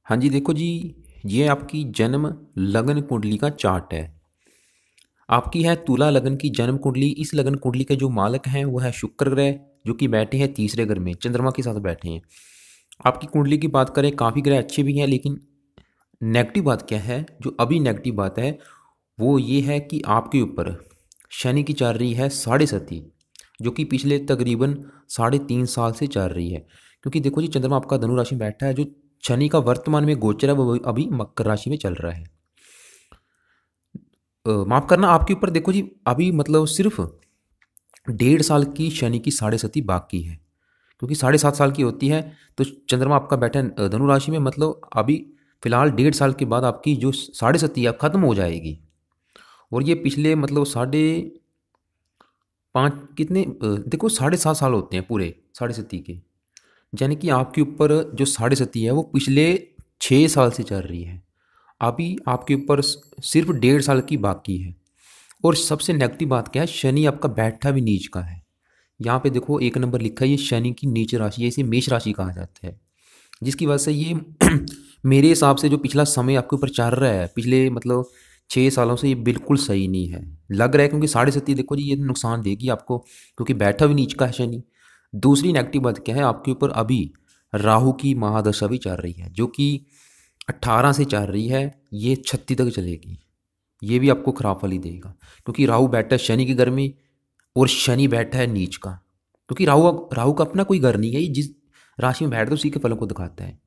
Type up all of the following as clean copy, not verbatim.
हाँ जी, देखो जी, ये आपकी जन्म लगन कुंडली का चार्ट है। आपकी है तुला लगन की जन्म कुंडली। इस लगन कुंडली के जो मालक हैं वो है शुक्र ग्रह, जो कि बैठे हैं तीसरे घर में, चंद्रमा के साथ बैठे हैं। आपकी कुंडली की बात करें, काफ़ी ग्रह अच्छे भी हैं, लेकिन नेगेटिव बात क्या है, जो अभी नेगेटिव बात है वो ये है कि आपके ऊपर शनि की चल रही है साढ़े सती, जो कि पिछले तकरीबन 3.5 साल से चल रही है। क्योंकि देखो जी, चंद्रमा आपका धनु राशि में बैठा है, जो शनि का वर्तमान में गोचर है वो अभी मकर राशि में चल रहा है। माफ करना, आपके ऊपर देखो जी, अभी मतलब सिर्फ 1.5 साल की शनि की साढ़े सती बाकी है, क्योंकि 7.5 साल की होती है। तो चंद्रमा आपका बैठा है धनु राशि में, मतलब अभी फिलहाल 1.5 साल के बाद आपकी जो साढ़े सती है खत्म हो जाएगी। और ये पिछले मतलब साढ़े पाँच कितने देखो 7.5 साल होते हैं पूरे साढ़े सती के। यानी कि आपके ऊपर जो साढ़े सती है वो पिछले 6 साल से चल रही है। अभी आपके ऊपर सिर्फ 1.5 साल की बाकी है। और सबसे नेगेटिव बात क्या है, शनि आपका बैठा भी नीच का है। यहाँ पे देखो एक नंबर लिखा है, ये शनि की नीच राशि है, इसे मेष राशि कहा जाता है। जिसकी वजह से ये मेरे हिसाब से जो पिछला समय आपके ऊपर चल रहा है पिछले मतलब 6 सालों से, ये बिल्कुल सही नहीं है लग रहा है। क्योंकि साढ़े सती देखो जी, ये नुकसान देगी आपको, क्योंकि बैठा भी नीच का है शनि। दूसरी नेगेटिव बात क्या है, आपके ऊपर अभी राहु की महादशा भी चल रही है, जो कि 18 से चल रही है, ये 36 तक चलेगी। ये भी आपको खराब फल ही देगा, क्योंकि राहु बैठा है शनि के घर में और शनि बैठा है नीच का। क्योंकि राहु राहु का अपना कोई घर नहीं है, ये जिस राशि में बैठता है उसी के फलों को दिखाता है।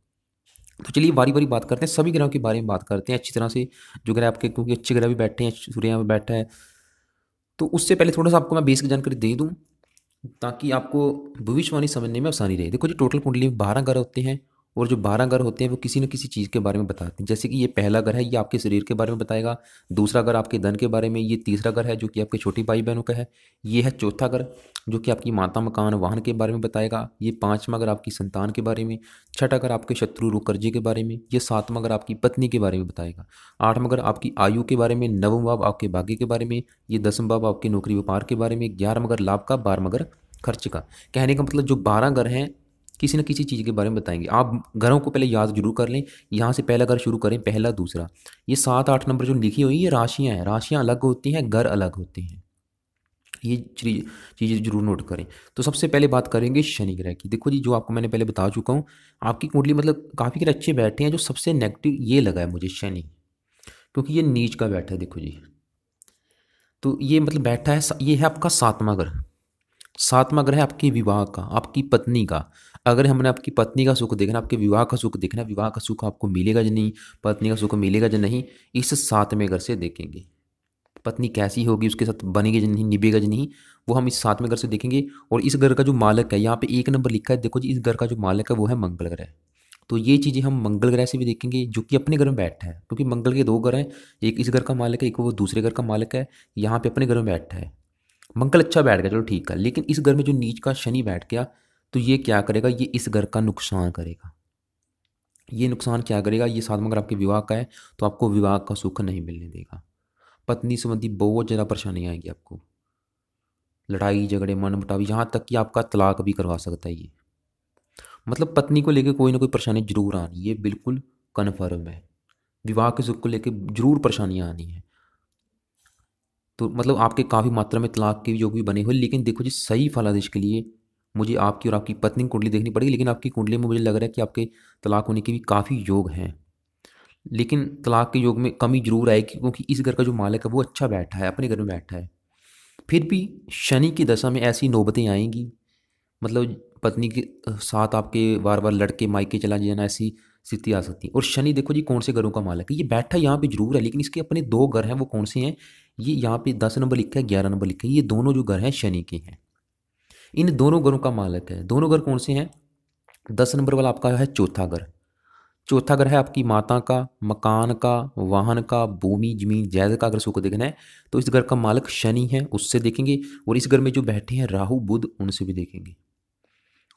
तो चलिए बारी बारी बात करते हैं, सभी ग्रहों के बारे में बात करते हैं अच्छी तरह से। जो ग्रह आपके, क्योंकि अच्छे ग्रह भी बैठे हैं, सूर्य यहाँ पे बैठा है। तो उससे पहले थोड़ा सा आपको मैं बेसिक जानकारी दे दूं, ताकि आपको भविष्यवाणी समझने में आसानी रहे। देखो जी, टोटल कुंडली में 12 ग्रह होते हैं, और जो 12 ग्रह होते हैं वो किसी न किसी चीज़ के बारे में बताते हैं। जैसे कि ये पहला घर है, ये आपके शरीर के बारे में बताएगा। दूसरा घर आपके धन के बारे में। ये तीसरा घर है जो कि आपके छोटे भाई बहनों का है। ये है चौथा घर, जो कि आपकी माता मकान वाहन के बारे में बताएगा। ये पाँचवा घर आपकी संतान के बारे में। छठा घर आपके शत्रु रोग कर्जे के बारे में। ये सातवां घर आपकी पत्नी के बारे में बताएगा। आठवां घर आपकी आयु के बारे में। नवम भाव आपके भाग्य के बारे में। ये 10वां भाव आपके नौकरी व्यापार के बारे में। 11वां घर लाभ का। 12वां घर खर्च का। कहने का मतलब जो 12 घर हैं, किसी न किसी चीज़ के बारे में बताएंगे। आप घरों को पहले याद जरूर कर लें। यहाँ से पहला घर शुरू करें, पहला दूसरा। ये 7 8 नंबर जो लिखी हुई ये राशियाँ हैं, राशियाँ अलग होती हैं, घर अलग होते हैं। ये चीज़ें जरूर नोट करें। तो सबसे पहले बात करेंगे शनि ग्रह की। देखो जी, जो आपको मैंने पहले बता चुका हूँ, आपकी कुंडली मतलब काफ़ी ग्रह अच्छे बैठे हैं। जो सबसे नेगेटिव ये लगा है मुझे शनि, क्योंकि ये नीच का बैठा है। देखो जी, तो ये मतलब बैठा है, ये है आपका 7वां घर। 7वां ग्रह है आपके विवाह का, आपकी पत्नी का। अगर हमने आपकी पत्नी का सुख देखना, आपके विवाह का सुख देखना, विवाह का सुख आपको मिलेगा या नहीं, पत्नी का सुख मिलेगा या नहीं, इस 7वें घर से देखेंगे। पत्नी कैसी होगी, उसके साथ बनेगी या नहीं, निभेगा या नहीं, वो हम इस 7वें घर से देखेंगे। और इस घर का जो मालक है, यहाँ पे एक नंबर लिखा है, देखो जी, इस घर का जो मालक है वो है मंगल ग्रह। तो ये चीज़ें हम मंगल ग्रह से भी देखेंगे, जो कि अपने घर में बैठा है। क्योंकि मंगल के 2 घर हैं, एक इस घर का मालक है, एक वो दूसरे घर का मालक है। यहाँ पे अपने घर में बैठा है मंगल, अच्छा बैठ गया, चलो ठीक है। लेकिन इस घर में जो नीच का शनि बैठ गया, तो ये क्या करेगा, ये इस घर का नुकसान करेगा। ये नुकसान क्या करेगा, ये 7वां घर आपके विवाह का है, तो आपको विवाह का सुख नहीं मिलने देगा। पत्नी संबंधी बहुत ज़्यादा परेशानी आएगी आपको, लड़ाई झगड़े मनमुटाव, यहाँ तक कि आपका तलाक भी करवा सकता है ये। मतलब पत्नी को लेकर कोई ना कोई परेशानी जरूर आनी, ये बिल्कुल कन्फर्म है। विवाह के सुख को लेकर जरूर परेशानियाँ आनी है। तो मतलब आपके काफ़ी मात्रा में तलाक के योग भी बने हुए। लेकिन देखो जी, सही फलादेश के लिए मुझे आपकी और आपकी पत्नी की कुंडली देखनी पड़ेगी। लेकिन आपकी कुंडली में मुझे लग रहा है कि आपके तलाक होने के भी काफ़ी योग हैं। लेकिन तलाक के योग में कमी जरूर आएगी, क्योंकि इस घर का जो मालिक है वो अच्छा बैठा है, अपने घर में बैठा है। फिर भी शनि की दशा में ऐसी नौबतें आएंगी, मतलब पत्नी के साथ आपके बार बार लड़के मायके चला जाना, ऐसी स्थिति आ सकती है। और शनि देखो जी, कौन से घरों का मालिक है, ये बैठा यहाँ पे जरूर है, लेकिन इसके अपने 2 घर हैं। वो कौन से हैं, ये यहाँ पे 10 नंबर लिखा है, 11 नंबर लिखा है, ये दोनों जो घर हैं शनि के हैं। इन दोनों घरों का मालिक है। दोनों घर कौन से हैं, 10 नंबर वाला आपका है चौथा घर। चौथा घर है आपकी माता का, मकान का, वाहन का, भूमि जमीन जायदाद का। अगर सुख देखना है तो इस घर का मालिक शनि है, उससे देखेंगे। और इस घर में जो बैठे हैं राहु बुध, उनसे भी देखेंगे।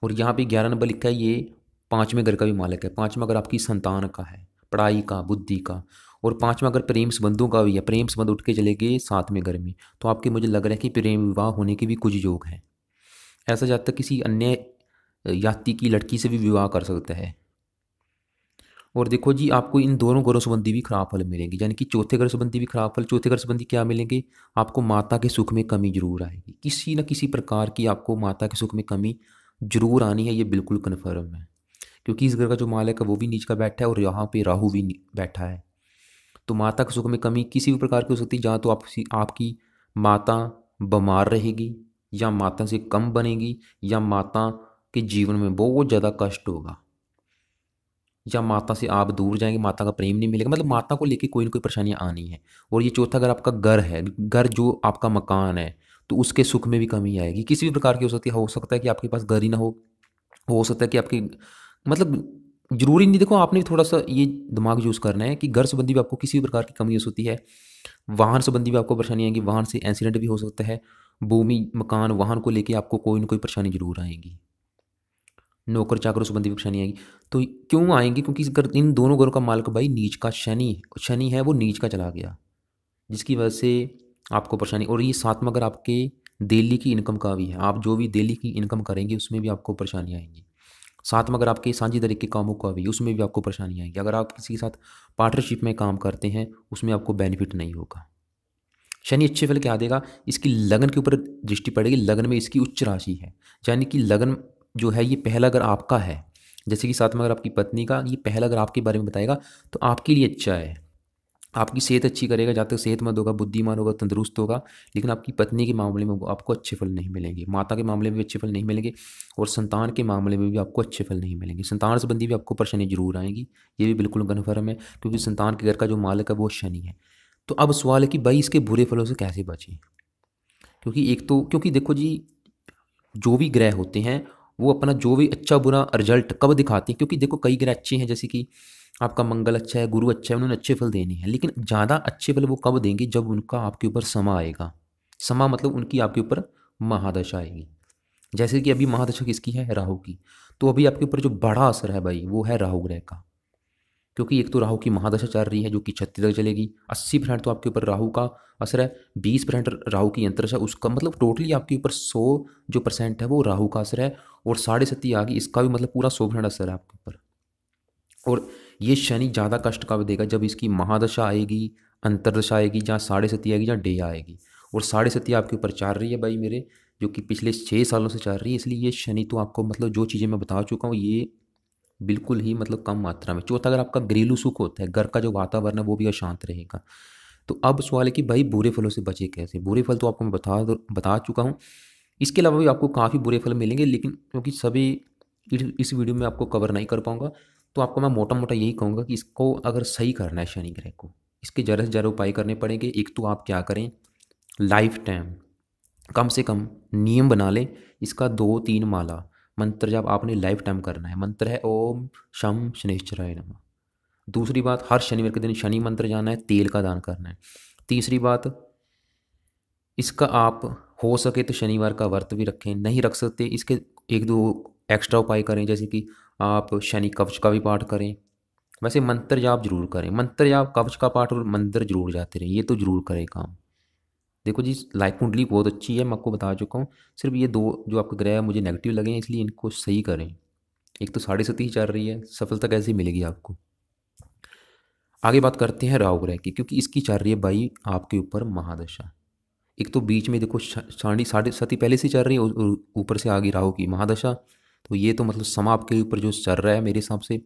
और यहाँ पे 11 नंबर लिखा है, ये 5वें घर का भी मालिक है। 5वां घर आपकी संतान का है, पढ़ाई का, बुद्धि का। और 5वां घर प्रेम संबंधों का भी है। प्रेम संबंध उठ के चले गए 7वें घर में, तो आपके मुझे लग रहा है कि प्रेम विवाह होने के भी कुछ योग हैं। ऐसा जातक किसी अन्य याति की लड़की से भी विवाह कर सकता है। और देखो जी, आपको इन दोनों ग्रहों संबंधी भी खराब फल मिलेंगे, यानी कि चौथे ग्रह संबंधी भी खराब फल। चौथे ग्रह संबंधी क्या मिलेंगे? आपको माता के सुख में कमी जरूर आएगी, किसी न किसी प्रकार की आपको माता के सुख में कमी जरूर आनी है, ये बिल्कुल कन्फर्म है। क्योंकि इस ग्रह का जो मालिक है वो भी नीच का बैठा है और यहाँ पे राहु भी बैठा है। तो माता के सुख में कमी किसी भी प्रकार की हो सकती है, जहाँ तो आपकी माता बीमार रहेगी, या माता से कम बनेगी, या माता के जीवन में बहुत ज़्यादा कष्ट होगा, या माता से आप दूर जाएंगे, माता का प्रेम नहीं मिलेगा, मतलब माता को लेके कोई ना कोई परेशानियाँ आनी है। और ये चौथा अगर आपका घर है, घर जो आपका मकान है, तो उसके सुख में भी कमी आएगी, किसी भी प्रकार की हो सकती है। हो सकता है कि आपके पास घर ही ना हो सकता है कि आपके मतलब जरूरी नहीं, देखो आपने थोड़ा सा ये दिमाग यूज़ करना है कि घर संबंधी भी आपको किसी भी प्रकार की कमी हो सकती है, वाहन संबंधी भी आपको परेशानी आएगी, वाहन से एक्सीडेंट भी हो सकता है, भूमि मकान वाहन को लेके आपको कोई ना कोई परेशानी जरूर आएगी, नौकर चाकरों संबंधी भी परेशानी आएगी। तो क्यों आएंगी? क्योंकि इन दोनों घरों का मालिक भाई नीच का शनि है, वो नीच का चला गया, जिसकी वजह से आपको परेशानी। और ये साथ में अगर आपके डेली की इनकम का भी है, आप जो भी डेली की इनकम करेंगे उसमें भी आपको परेशानी आएंगी। साथ में अगर आपके साझेदारी के कामों का भी, उसमें भी आपको परेशानी आएगी। अगर आप किसी के साथ पार्टनरशिप में काम करते हैं, उसमें आपको बेनिफिट नहीं होगा। शनि अच्छे फल क्या देगा? इसकी लगन के ऊपर दृष्टि पड़ेगी, लगन में इसकी उच्च राशि है, यानी कि लगन जो है ये पहला अगर आपका है, जैसे कि साथ में अगर आपकी पत्नी का, ये पहला अगर आपके बारे में बताएगा तो आपके लिए अच्छा है, आपकी सेहत अच्छी करेगा, जब तक सेहतमंद होगा, बुद्धिमान होगा, तंदुरुस्त होगा। लेकिन आपकी पत्नी के मामले में वो आपको अच्छे फल नहीं मिलेंगे, माता के मामले में भी अच्छे फल नहीं मिलेंगे, और संतान के मामले में भी आपको अच्छे फल नहीं मिलेंगे। संतान संबंधी भी आपको परेशानी जरूर आएंगी, ये भी बिल्कुल कन्फर्म है, क्योंकि संतान के घर का जो मालिक है वो शनि है। तो अब सवाल है कि भाई इसके बुरे फलों से कैसे बचें? क्योंकि एक तो क्योंकि देखो जी, जो भी ग्रह होते हैं वो अपना जो भी अच्छा बुरा रिजल्ट कब दिखाते हैं, क्योंकि देखो कई ग्रह अच्छे हैं, जैसे कि आपका मंगल अच्छा है, गुरु अच्छा है, उन्होंने अच्छे फल देने हैं, लेकिन ज़्यादा अच्छे फल वो कब देंगे? जब उनका आपके ऊपर समा आएगा। समा मतलब उनकी आपके ऊपर महादशा आएगी। जैसे कि अभी महादशा किसकी है? राहु की। तो अभी आपके ऊपर जो बड़ा असर है भाई वो है राहु ग्रह का, क्योंकि एक तो राहु की महादशा चल रही है जो कि 36 तक चलेगी। 80% तो आपके ऊपर राहु का असर है, 20% राहु की अंतरदशा, उसका मतलब टोटली आपके ऊपर 100 जो परसेंट है वो राहु का असर है, और 7.5 आ गई, इसका भी मतलब पूरा 100% असर है आपके ऊपर। और ये शनि ज़्यादा कष्ट कब देगा? जब इसकी महादशा आएगी, अंतरदशा आएगी, जहाँ 7.5 आएगी, जहाँ डे आएगी। और 7.5 आपके ऊपर चल रही है भाई मेरे, जो कि पिछले 6 सालों से चल रही है, इसलिए ये शनि तो आपको मतलब जो चीज़ें मैं बता चुका हूँ ये बिल्कुल ही मतलब कम मात्रा में। चौथा, अगर आपका घरेलू सुख होता है, घर का जो वातावरण है वो भी अशांत रहेगा। तो अब सवाल है कि भाई बुरे फलों से बचे कैसे? बुरे फल तो आपको मैं बता चुका हूँ, इसके अलावा भी आपको काफ़ी बुरे फल मिलेंगे, लेकिन क्योंकि सभी इस वीडियो में आपको कवर नहीं कर पाऊंगा, तो आपको मैं मोटा मोटा यही कहूँगा कि इसको अगर सही करना है शनि ग्रह को, इसके ज़्यादा से ज़्यादा उपाय करने पड़ेंगे। एक तो आप क्या करें, लाइफ टाइम कम से कम नियम बना लें, इसका 2-3 माला मंत्र जब आपने लाइफ टाइम करना है। मंत्र है ओम शम शनिश्चराय नमः। दूसरी बात, हर शनिवार के दिन शनि मंत्र जाना है, तेल का दान करना है। तीसरी बात, इसका आप हो सके तो शनिवार का व्रत भी रखें, नहीं रख सकते इसके 1-2 एक्स्ट्रा उपाय करें, जैसे कि आप शनि कवच का भी पाठ करें। वैसे मंत्र जाप जरूर करें, मंत्र जाप, कवच का पाठ और मंदिर जरूर जाते रहें, ये तो जरूर करें काम। देखो जी, लाइफ कुंडली बहुत अच्छी है, मैं आपको बता चुका हूँ। सिर्फ ये दो जो आपके ग्रह है मुझे नेगेटिव लगे हैं, इसलिए इनको सही करें। एक तो 7.5 चल रही है, सफलता कैसे मिलेगी आपको? आगे बात करते हैं राहु ग्रह की, क्योंकि इसकी चल रही है भाई आपके ऊपर महादशा। एक तो बीच में देखो साढ़े सती पहले से चल रही है, और ऊपर से आ गई राहु की महादशा। तो ये तो मतलब समा आपके ऊपर जो चल रहा है मेरे हिसाब से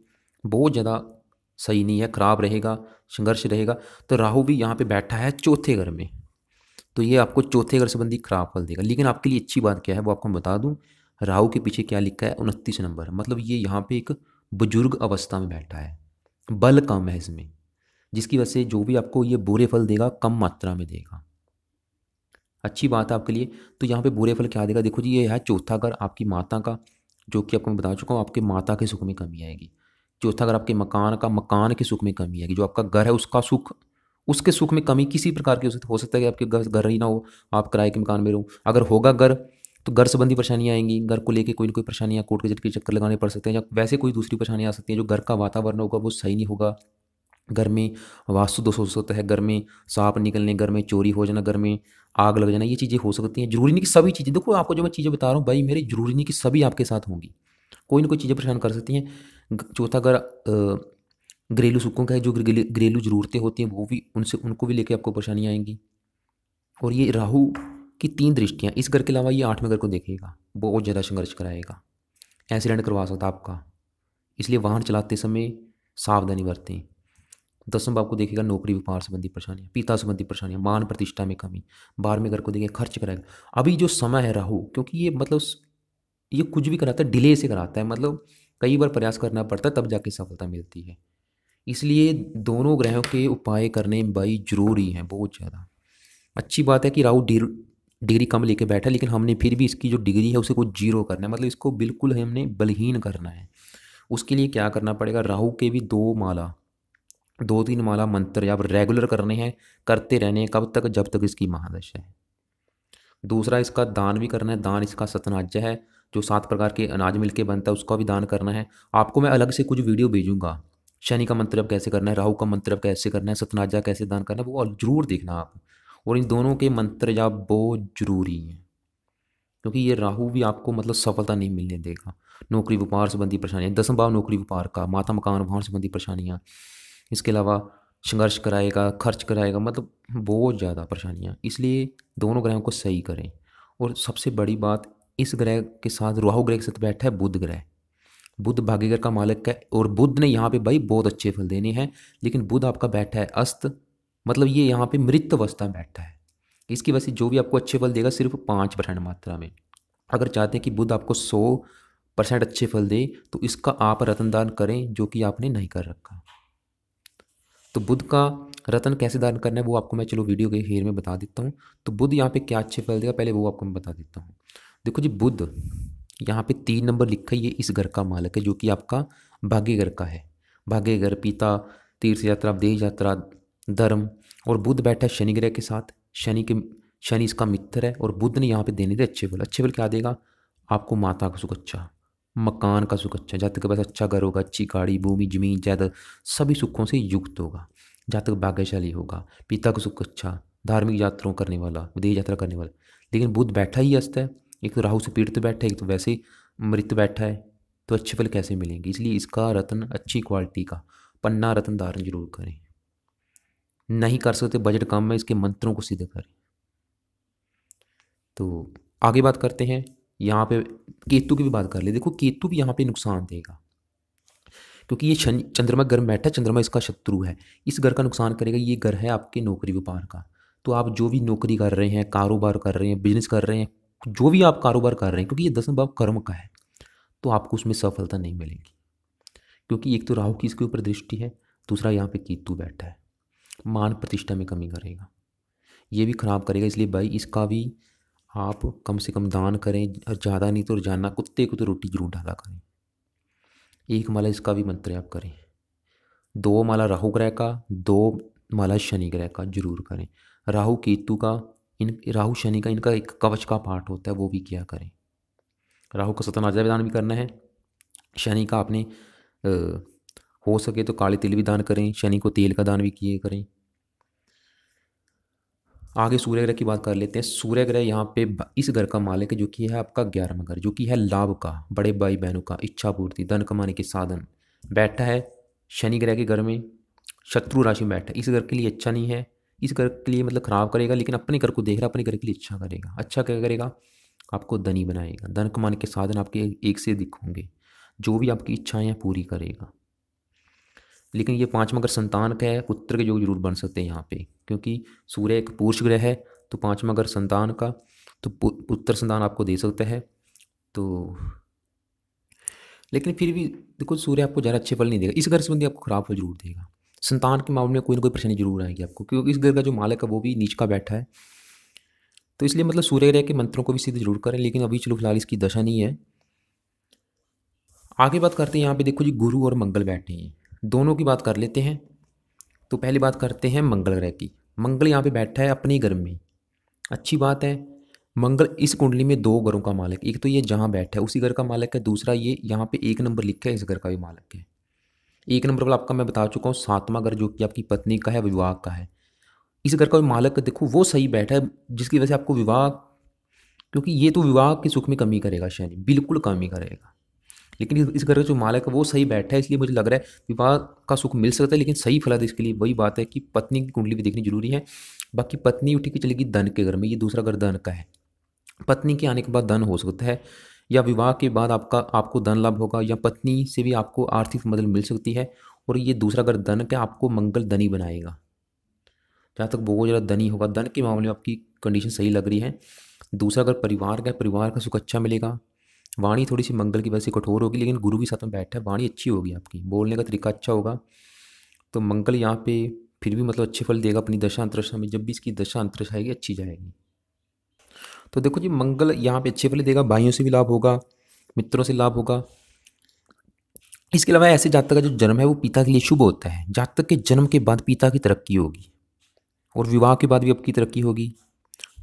बहुत ज़्यादा सही नहीं है, खराब रहेगा, संघर्ष रहेगा। तो राहु भी यहाँ पे बैठा है चौथे घर में, तो ये आपको चौथे घर संबंधी खराब फल देगा। लेकिन आपके लिए अच्छी बात क्या है वो आपको मैं बता दूं, राहु के पीछे क्या लिखा है? 29 नंबर, मतलब ये यहाँ पे एक बुजुर्ग अवस्था में बैठा है, बल कम है इसमें, जिसकी वजह से जो भी आपको ये बुरे फल देगा कम मात्रा में देगा। अच्छी बात है आपके लिए। तो यहाँ पे बुरे फल क्या देगा? देखो जी, ये है चौथा घर आपकी माता का, जो कि आपको मैं बता चुका हूँ, आपके माता के सुख में कमी आएगी। चौथा घर आपके मकान का, मकान के सुख में कमी आएगी। जो आपका घर है उसका सुख, उसके सुख में कमी किसी प्रकार की हो सकता है कि आपके घर घर ही ना हो, आप किराए के मकान में रहो। अगर होगा घर, तो घर संबंधी परेशानियाँ आएंगी, घर को लेके कोई ना कोई परेशानियाँ, कोर्ट के चक्कर लगाने पड़ सकते हैं, या वैसे कोई दूसरी परेशानियाँ आ सकती हैं। जो घर का वातावरण होगा वो सही नहीं होगा, घर में वास्तु दोष हो सकता है, घर में सांप निकलने, घर में चोरी हो जाना, घर में आग लग जाना, ये चीज़ें हो सकती हैं। जरूरी नहीं कि सभी चीज़ें, देखो आपको जो मैं चीज़ें बता रहा हूँ भाई मेरे, जरूरी नहीं कि सभी आपके साथ होंगी, कोई ना कोई चीज़ें परेशान कर सकती हैं। चौथा घर घरेलू सुखों का है, जो घरेलू ज़रूरतें होती हैं वो भी उनसे उनको भी लेके आपको परेशानी आएंगी। और ये राहु की 3 दृष्टियाँ इस घर के अलावा ये 8वें घर को देखेगा, बहुत ज़्यादा संघर्ष कराएगा, एक्सीडेंट करवा सकता आपका। इसलिए वाहन चलाते समय सावधानी बरतें। 10वें भाव को देखेगा नौकरी व्यापार संबंधी परेशानियाँ, पिता संबंधी परेशानियाँ, मान प्रतिष्ठा में कमी। 12वें घर को देखेगा खर्च कराएगा। अभी जो समय है राहु, क्योंकि ये मतलब ये कुछ भी कराता है डिले से कराता है, मतलब कई बार प्रयास करना पड़ता है तब जाके सफलता मिलती है। इसलिए दोनों ग्रहों के उपाय करने भाई जरूरी हैं बहुत ज़्यादा। अच्छी बात है कि राहु डिग्री कम लेके बैठा, लेकिन हमने फिर भी इसकी जो डिग्री है उसे कुछ जीरो करना है, मतलब इसको बिल्कुल हमने बलहीन करना है। उसके लिए क्या करना पड़ेगा, राहु के भी 2 3 माला मंत्र या रेगुलर करने हैं, करते रहने हैं। कब तक, जब तक इसकी महादशा है। दूसरा, इसका दान भी करना है। दान इसका सतनाजा है, जो 7 प्रकार के अनाज मिलके बनता है, उसका भी दान करना है। आपको मैं अलग से कुछ वीडियो भेजूंगा, शनि का मंत्र अब कैसे करना है, राहु का मंत्र अब कैसे करना है, सतनाजा कैसे दान करना है, वो जरूर देखना आप। और इन दोनों के मंत्र जाप बहुत जरूरी हैं, क्योंकि ये राहु भी आपको मतलब सफलता नहीं मिलने देगा। नौकरी व्यापार संबंधी परेशानियाँ, 10वां भाव नौकरी व्यापार का, माता मकान वाहन संबंधी परेशानियाँ। इसके अलावा संघर्ष कराएगा, खर्च कराएगा, मतलब बहुत ज़्यादा परेशानियाँ। इसलिए दोनों ग्रहों को सही करें। और सबसे बड़ी बात, इस ग्रह के साथ राहु ग्रह के साथ बैठा है बुध ग्रह। बुध भाग्यगर का मालिक है, और बुध ने यहाँ पे भाई बहुत अच्छे फल देने हैं। लेकिन बुध आपका बैठा है अस्त, मतलब ये यहाँ पे मृत अवस्था में बैठा है। इसकी वजह से जो भी आपको अच्छे फल देगा सिर्फ 5% मात्रा में। अगर चाहते हैं कि बुध आपको 100% अच्छे फल दे, तो इसका आप रत्न दान करें, जो कि आपने नहीं कर रखा। तो बुध का रत्न कैसे दान करना है वो आपको मैं चलो वीडियो के हेर में बता देता हूँ। तो बुध यहाँ पे क्या अच्छे फल देगा, पहले वो आपको मैं बता देता हूँ। देखो जी, बुध यहाँ पे 3 नंबर लिखा है, ये इस घर का मालिक है, जो कि आपका भाग्य घर का है। भाग्य घर, पिता, तीर्थ यात्रा, देह यात्रा, धर्म। और बुध बैठा है शनि ग्रह के साथ। शनि इसका मित्र है, और बुध ने यहाँ पे देने थे अच्छे फल। अच्छे फल क्या देगा आपको, माता का सुख अच्छा, मकान का सुख अच्छा, जातक के पास अच्छा घर होगा, अच्छी गाड़ी, भूमि, जमीन, जायदाद, सभी सुखों से युक्त होगा, जातक भाग्यशाली होगा। पिता का सुख अच्छा, धार्मिक यात्राओं करने वाला, विदेश यात्रा करने वाला। लेकिन बुध बैठा ही अस्त है, एक तो राहु से पीड़ित बैठा है, एक तो वैसे ही मृत बैठा है, तो अच्छे फल कैसे मिलेंगे। इसलिए इसका रत्न अच्छी क्वालिटी का पन्ना रत्न धारण जरूर करें। नहीं कर सकते, बजट कम है, इसके मंत्रों को सिद्ध करें। तो आगे बात करते हैं, यहाँ पे केतु की भी बात कर ले। देखो केतु भी यहाँ पे नुकसान देगा, क्योंकि ये शनि चंद्रमा घर में बैठा है, चंद्रमा इसका शत्रु है, इस घर का नुकसान करेगा। ये घर है आपके नौकरी व्यापार का। तो आप जो भी नौकरी कर रहे हैं, कारोबार कर रहे हैं, बिजनेस कर रहे हैं, जो भी आप कारोबार कर रहे हैं, क्योंकि ये 10वां भाव कर्म का है, तो आपको उसमें सफलता नहीं मिलेगी। क्योंकि एक तो राहु की इसके ऊपर दृष्टि है, दूसरा यहाँ पे केतु बैठा है, मान प्रतिष्ठा में कमी करेगा, ये भी खराब करेगा। इसलिए भाई इसका भी आप कम से कम दान करें, और ज़्यादा नहीं तो रोजाना कुत्ते को तो रोटी जरूर डाला करें। 1 माला इसका भी मंत्र आप करें। 2 माला राहु ग्रह का, 2 माला शनि ग्रह का जरूर करें। राहु केतु का, इन राहु शनि का इनका एक कवच का पाठ होता है, वो भी किया करें। राहु का सतनाजा दान भी करना है। शनि का आपने हो सके तो काले तिल भी दान करें, शनि को तेल का दान भी किए करें। आगे सूर्य ग्रह की बात कर लेते हैं। सूर्य ग्रह यहाँ पे इस घर का मालिक है, जो कि है आपका 11वां घर, जो कि है लाभ का, बड़े भाई बहनों का, इच्छा पूर्ति, धन कमाने के साधन। बैठा है शनि ग्रह के घर में, शत्रु राशि में बैठा है। इस घर के लिए अच्छा नहीं है, इस घर के लिए मतलब खराब करेगा, लेकिन अपने घर को देख रहा है, अपने घर के लिए अच्छा करेगा। अच्छा क्या करेगा, आपको धनी बनाएगा, धन कमाने के साधन आपके एक से अधिक होंगे, जो भी आपकी इच्छाएं हैं पूरी करेगा। लेकिन ये 5वां घर संतान का है, पुत्र के योग जरूर बन सकते हैं यहाँ पे, क्योंकि सूर्य एक पुरुष ग्रह है, तो 5वां घर संतान का, तो पुत्र संतान आपको दे सकता है। तो लेकिन फिर भी देखो, सूर्य आपको ज़्यादा अच्छे फल नहीं देगा, इस घर संबंधी आपको खराब फल जरूर देगा। संतान के मामले में कोई ना कोई परेशानी जरूर आएगी आपको, क्योंकि इस घर का जो मालिक है वो भी नीच का बैठा है। तो इसलिए मतलब सूर्य ग्रह के मंत्रों को भी सिद्ध जरूर करें, लेकिन अभी चलो फिलहाल इसकी दशा नहीं है। आगे बात करते हैं, यहाँ पे देखो जी गुरु और मंगल बैठे हैं, दोनों की बात कर लेते हैं। तो पहली बात करते हैं मंगल ग्रह की। मंगल यहाँ पे बैठा है अपने घर में, अच्छी बात है। मंगल इस कुंडली में 2 घरों का मालिक, एक तो ये जहाँ बैठा है उसी घर का मालिक है, दूसरा ये यहाँ पे 1 नंबर लिखा है, इस घर का भी मालिक है। 1 नंबर वाला आपका मैं बता चुका हूँ, 7वां घर जो कि आपकी पत्नी का है, विवाह का है। इस घर का भी मालिक देखो वो सही बैठा है, जिसकी वजह से आपको विवाह, क्योंकि ये तो विवाह के सुख में कमी करेगा, शनि बिल्कुल कमी करेगा। लेकिन इस घर का जो मालिक है वो सही बैठा है, इसलिए मुझे लग रहा है विवाह का सुख मिल सकता है, लेकिन सही फलद इसके लिए वही बात है कि पत्नी की कुंडली भी देखनी जरूरी है। बाकी पत्नी उठी के चलेगी धन के घर में, ये दूसरा घर धन का है। पत्नी के आने के बाद धन हो सकता है, या विवाह के बाद आपको धन लाभ होगा, या पत्नी से भी आपको आर्थिक मदद मिल सकती है। और ये दूसरा घर धन का आपको मंगल धनी बनाएगा। जहाँ तक बहुत ज़्यादा धनी होगा, धन के मामले में आपकी कंडीशन सही लग रही है। दूसरा अगर परिवार का है, परिवार का सुख अच्छा मिलेगा। वाणी थोड़ी सी मंगल की वजह से कठोर होगी, लेकिन गुरु के साथ में बैठा है, वाणी अच्छी होगी, आपकी बोलने का तरीका अच्छा होगा। तो मंगल यहाँ पे फिर भी मतलब अच्छे फल देगा अपनी दशा अंतरदशा में, जब भी इसकी दशा अंतरदशा आएगी अच्छी जाएगी। तो देखो जी, मंगल यहाँ पे अच्छे फल देगा, भाइयों से भी लाभ होगा, मित्रों से लाभ होगा। इसके अलावा ऐसे जातक का जो जन्म है वो पिता के लिए शुभ होता है। जातक के जन्म के बाद पिता की तरक्की होगी, और विवाह के बाद भी आपकी तरक्की होगी।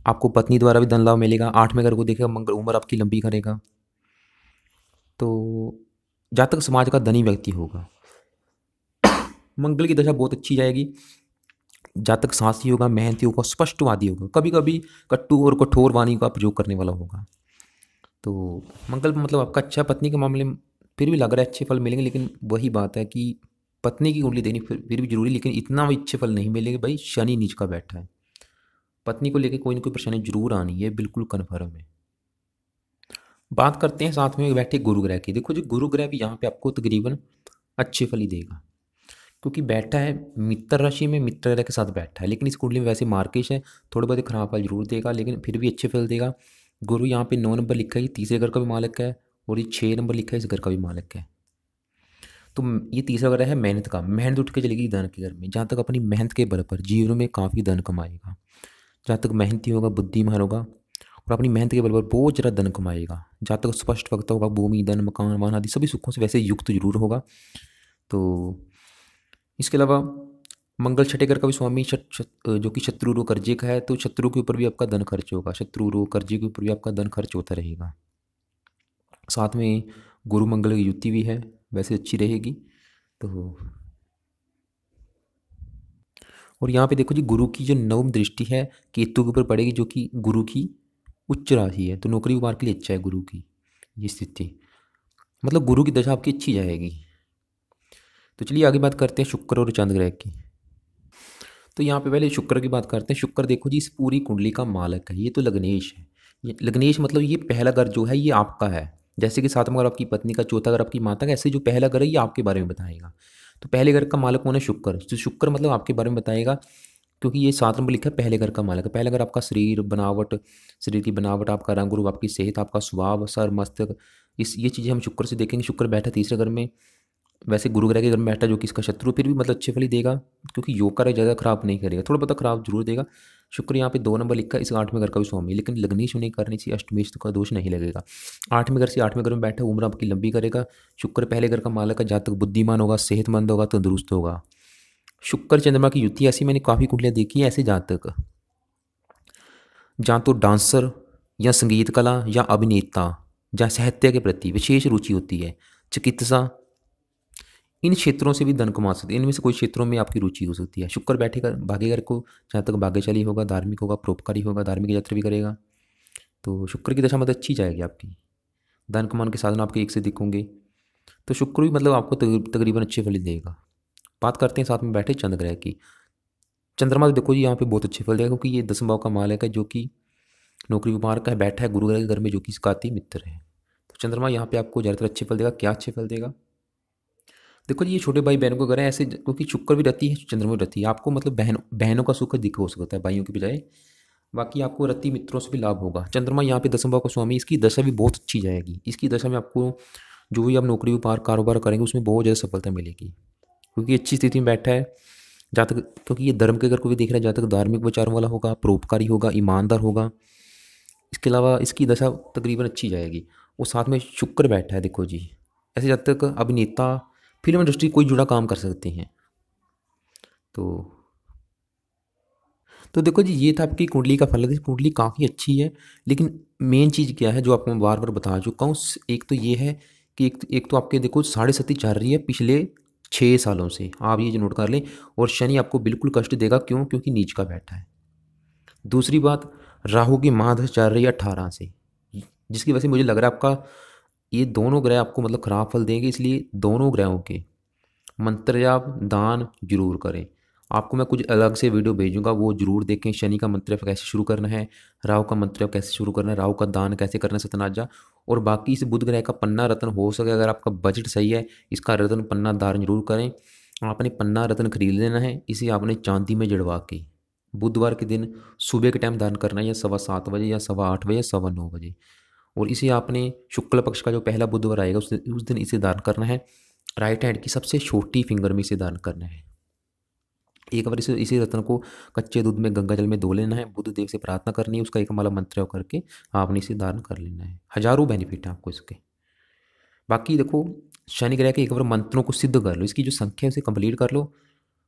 आपको पत्नी द्वारा भी धन लाभ मिलेगा। 8वें घर को देखेगा मंगल, उम्र आपकी लंबी करेगा। तो जातक समाज का धनी व्यक्ति होगा। मंगल की दशा बहुत अच्छी जाएगी। जातक साहसी होगा, मेहनती होगा, स्पष्टवादी होगा, कभी कभी कट्टू और कठोर वाणी का प्रयोग करने वाला होगा। तो मंगल मतलब आपका अच्छा। पत्नी के मामले में फिर भी लग रहा है अच्छे फल मिलेंगे, लेकिन वही बात है कि पत्नी की कुंडली देनी फिर भी जरूरी, लेकिन इतना भी अच्छे फल नहीं मिलेंगे। भाई शनि नीच का बैठा है, पत्नी को लेकर कोई ना कोई परेशानी जरूर आनी है, बिल्कुल कन्फर्म है। बात करते हैं साथ में बैठे गुरु ग्रह की। देखो जी, गुरु ग्रह भी यहाँ पे आपको तकरीबन अच्छे फल ही देगा, क्योंकि बैठा है मित्र राशि में, मित्र ग्रह के साथ बैठा है। लेकिन इस कुंडली में वैसे मार्केश है, थोड़े बहुत खराब फल जरूर देगा, लेकिन फिर भी अच्छे फल देगा। गुरु यहाँ पे 9 नंबर लिखा है, ये तीसरे घर का भी मालिक है, और ये 6 नंबर लिखा है, इस घर का भी मालिक है। तो ये तीसरा घर है मेहनत का। मेहनत उठ के चलेगी धन के घर में, जहाँ तक अपनी मेहनत के बल पर जीवन में काफ़ी धन कमाएगा। जहाँ तक मेहनती होगा, बुद्धिमान होगा, और अपनी मेहनत के बल पर बहुत ज़्यादा धन कमाएगा। जहाँ तक स्पष्ट वक्ता होगा, भूमि धन मकान वाहन आदि सभी सुखों से वैसे युक्त जरूर होगा। तो इसके अलावा मंगल छठे घर का भी स्वामी जो कि शत्रु रो कर्जे का है, तो शत्रु के ऊपर भी आपका धन खर्च होगा, शत्रु रो कर्जे के ऊपर भी आपका धन खर्च होता रहेगा। साथ में गुरु मंगल की युति भी है, वैसे अच्छी रहेगी। तो और यहाँ पे देखो जी, गुरु की जो नवम दृष्टि है केतु के ऊपर पड़ेगी, जो कि गुरु की उच्च राशि है। तो नौकरी व्यापार के लिए अच्छा है गुरु की ये स्थिति, मतलब गुरु की दशा आपकी अच्छी जाएगी। तो चलिए आगे बात करते हैं शुक्र और चंद्र ग्रह की। तो यहाँ पे पहले शुक्र की बात करते हैं। शुक्र देखो जी, इस पूरी कुंडली का मालक है, ये तो लग्नेश है। ये लग्नेश मतलब ये पहला घर जो है ये आपका है। जैसे कि सातवां घर आपकी पत्नी का, चौथा घर आपकी माता का, ऐसे जो पहला घर है ये आपके बारे में बताएगा। तो पहले घर का मालक कौन है? शुक्र। तो शुक्र मतलब आपके बारे में बताएगा, क्योंकि ये 7 नंबर लिखा है पहले घर का मालक है। पहला घर आपका शरीर बनावट, शरीर की बनावट, आपका रंग रूप, आपकी सेहत, आपका स्वभाव, सर मस्तक, ये चीज़ें हम शुक्र से देखेंगे। शुक्र बैठा तीसरे घर में, वैसे गुरु ग्रह के घर में बैठा जो कि इसका शत्रु, फिर भी मतलब अच्छे फल ही देगा, क्योंकि योग कार्य ज़्यादा खराब नहीं करेगा, थोड़ा बहुत खराब जरूर देगा। शुक्र यहाँ पे 2 नंबर लिखा है, इस 8वें घर का भी स्वामी, लेकिन लग्नेश होने के कारण इसी अष्टमेश का दोष नहीं लगेगा। 8वें घर से 8वें घर में बैठा, उम्र आपकी लंबी करेगा। शुक्र पहले घर का मालक है, जातक बुद्धिमान होगा, सेहतमंद होगा, तंदुरुस्त होगा। शुक्र चंद्रमा की युति ऐसी मैंने काफ़ी कुंडलियाँ देखी है। ऐसे जातक जहाँ तो डांसर या संगीत कला या अभिनेता या साहित्य के प्रति विशेष रुचि होती है, चिकित्सा, इन क्षेत्रों से भी धन कमा सकते हैं। इनमें से कोई क्षेत्रों में आपकी रुचि हो सकती है। शुक्र बैठेगा भाग्यगर को, जहाँ तक भाग्यशाली होगा, धार्मिक होगा, परोपकारी होगा, धार्मिक यात्रा भी करेगा। तो शुक्र की दशा मतलब अच्छी जाएगी आपकी। धन कमाने के साधन आपके एक से अधिक होंगे। तो शुक्र भी मतलब आपको तकरीबन अच्छे फल देगा। बात करते हैं साथ में बैठे चंद्र ग्रह की। चंद्रमा तो देखो जी यहाँ पे बहुत अच्छे फल देगा, क्योंकि ये 10वें भाव का मालिक है, जो कि नौकरी व्यापार का है, बैठा है गुरु ग्रह के घर में, जो कि इसका अति मित्र है। तो चंद्रमा यहाँ पे आपको ज़्यादातर अच्छे फल देगा। क्या अच्छे फल देगा? देखो जी, ये छोटे भाई बहनों को करें ऐसे, क्योंकि शुक्र भी रहती है, चंद्रमा भी रहती है। आपको मतलब बहनों का सुख अधिक हो सकता है भाइयों के बजाय। बाकी आपको रति मित्रों से भी लाभ होगा। चंद्रमा यहाँ पे 10वें भाव का स्वामी, इसकी दशा भी बहुत अच्छी जाएगी। इसकी दशा में आपको जो भी आप नौकरी व्यापार कारोबार करेंगे उसमें बहुत ज़्यादा सफलता मिलेगी, क्योंकि अच्छी स्थिति में बैठा है। जहाँ तक, क्योंकि ये धर्म के घर को भी देख रहा है, जहाँ तक धार्मिक विचारों वाला होगा, परोपकारी होगा, ईमानदार होगा। इसके अलावा इसकी दशा तकरीबन अच्छी जाएगी। और साथ में शुक्र बैठा है देखो जी, ऐसे जब तक अभिनेता, फिल्म इंडस्ट्री कोई जुड़ा काम कर सकते हैं। तो देखो जी, ये था आपकी कुंडली का फल। कुंडली काफ़ी अच्छी है, लेकिन मेन चीज़ क्या है जो आपको मैं बार बार बता चुका हूँ, एक तो ये है कि एक तो आपके देखो 7.5 चल रही है पिछले 6 सालों से, आप ये जो नोट कर लें। और शनि आपको बिल्कुल कष्ट देगा, क्यों? क्योंकि नीच का बैठा है। दूसरी बात, राहु की महादशा चल रही है 18 से, जिसकी वजह से मुझे लग रहा है आपका ये दोनों ग्रह आपको मतलब खराब फल देंगे, इसलिए दोनों ग्रहों के मंत्र जाप दान जरूर करें। आपको मैं कुछ अलग से वीडियो भेजूंगा, वो जरूर देखें। शनि का मंत्र जाप कैसे शुरू करना है, राहु का मंत्र जाप कैसे शुरू करना है, राहु का दान कैसे करना है सतनाजा। और बाकी इस बुध ग्रह का पन्ना रत्न हो सके, अगर आपका बजट सही है, इसका रत्न पन्ना धारण जरूर करें। आपने पन्ना रत्न खरीद लेना है, इसे आपने चांदी में जड़वा के बुधवार के दिन सुबह के टाइम दान करना है, या 7:15 या 8:15 या 9:15 और इसे आपने शुक्ल पक्ष का जो पहला बुधवार आएगा उस दिन इसे दान करना है। राइट हैंड की सबसे छोटी फिंगर में इसे दान करना है। एक बार इसी रत्न को कच्चे दूध में गंगा जल में धो लेना है, बुध देव से प्रार्थना करनी है, उसका एक माला मंत्र करके आपने इसे दान कर लेना है। हजारों बेनिफिट है आपको इसके। बाकी देखो, शनि ग्रह के एक बार मंत्रों को सिद्ध कर लो, इसकी जो संख्या है उसे कंप्लीट कर लो,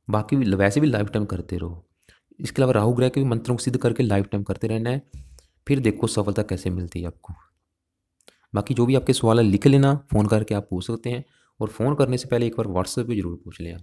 बाकी वैसे भी लाइफ टाइम करते रहो। इसके अलावा राहु ग्रह के भी मंत्रों को सिद्ध करके लाइफ टाइम करते रहना है, फिर देखो सफलता कैसे मिलती है आपको। बाकी जो भी आपके सवाल है लिख लेना, फ़ोन करके आप पूछ सकते हैं, और फ़ोन करने से पहले एक बार व्हाट्सएप पे ज़रूर पूछ लें आप।